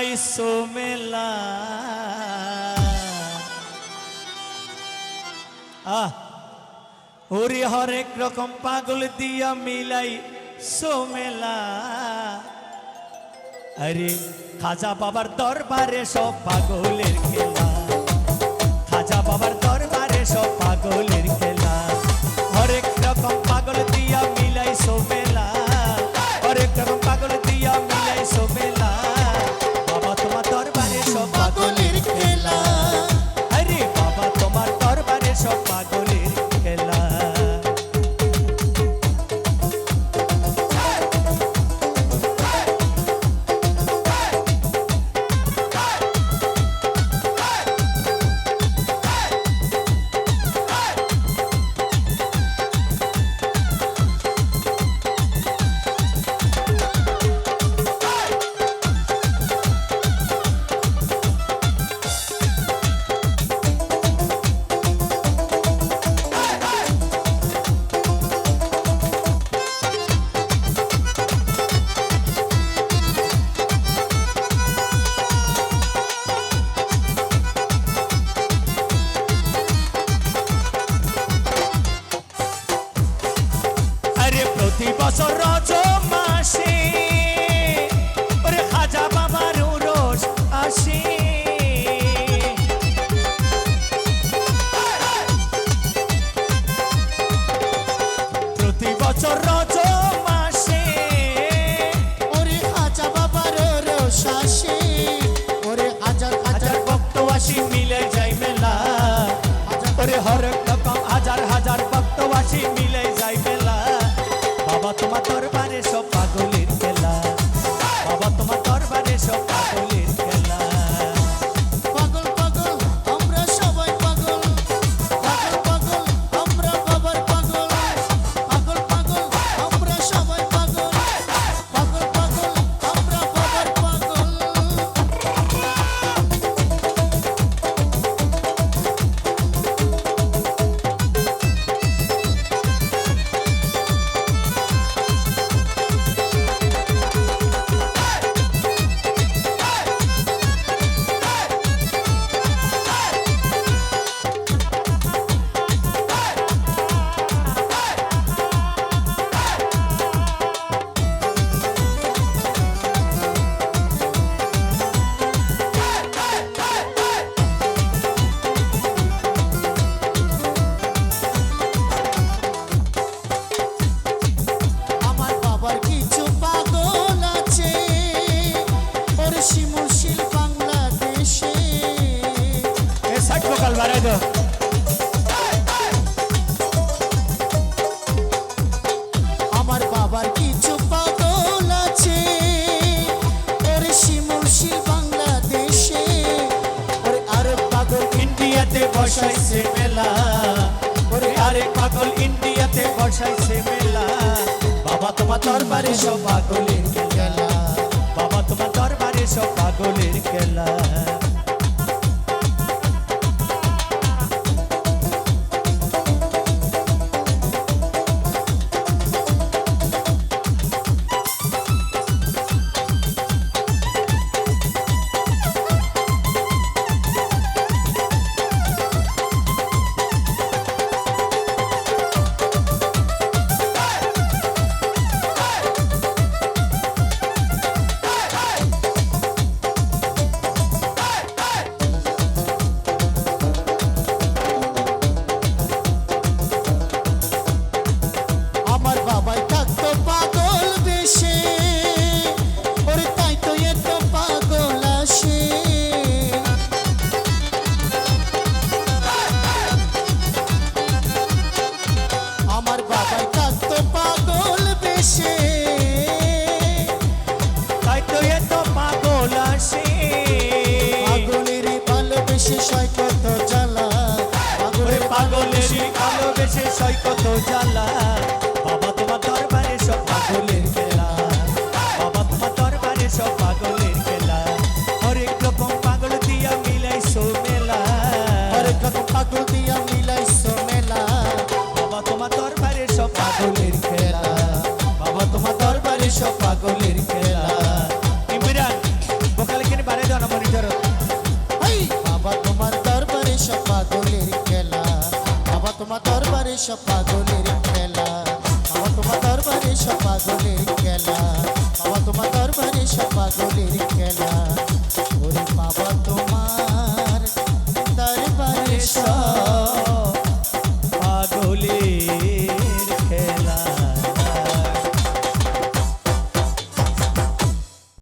মিলাইছো মেলা ওরে হরেক রকম পাগল দিয়া মিলাইছো মেলা আরে খাজা বাবার দরবারে সব পাগলের খেলা খাজা বাবার দরবারে সব পাগলের খেলা হরেক রকম পাগল দিয়া মিলাইছো মেলা হরেক রকম পাগল দিয়া মিলাইছো মেলা বাবা তোমার দরবারে সব পাগলের খেলা আরে বাবা তোমার দরবারে সব পাগলের খেলা প্রতি বছর রজব মাসে ওরে খাজা বাবার উরস আসে প্রতি বছর রজব মাসে ওরে খাজা বাবার উরস আসে ওরে হাজার হাজার ভক্ত আসি মিলে যায় মেলা ওরে হরেক রকম হাজার হাজার ভক্ত আসি মিলে যায় মেলা বাবা তোমার দরবারে সব পাগলের খেলা বাবা তোমার দরবারে সব পাগলের খেলা পাগল পাগল আমরা সবাই পাগল পাগল পাগল আমরা বাবার পাগল পাগল পাগল আমরা সবাই পাগল পাগল পাগল আমরা বাবার পাগল আমার বাবার কিছু পাগল আছে ওরে শিমুশিল বাংলাদেশে এ সাইড ভোকাল বাড়াই দাও আমার বাবার কিছু পাগল আছে ওরে শিমুশিল বাংলাদেশে ওরে আরেক পাগল ইন্ডিয়াতে বসাইছে মেলা ওরে আরেক পাগল ইন্ডিয়াতে বসাইছে মেলা বাবা তোমার দরবারে সব পাগলের খেলা বাবা তোমার দরবারে সব পাগলের খেলা আমার বাবাই থাকতো পাগল বেশে ওরে তাই তো এত পাগল আসে আমার বাবাই থাকতো পাগল বেশে তাই তো এত পাগল আসে পাগলের ভালোবেসে সয় কত জ্বালা ওরে পাগলের পাগলেরই ভালোবেসে সয় কত জ্বালা বাবা তোমার দরবারে সব পাগলের খেলা বাবা তোমার দরবারে সব পাগলের খেলা হরেক রকম পাগল দিয়া মিলাইছো মেলা হরেক রকম পাগল দিয়া মিলাইছো মেলা বাবা তোমার দরবারে সব পাগলের খেলা বাবা তোমার দরবারে সব পাগলের খেলা ইমরান ভোকাল কিনে দরবারে সব পাগলের খেলা, বাবা তোমার দরবারে সব পাগলের খেলা, বাবা তোমার দরবারে সব পাগলের খেলা, ওরে বাবা তোমার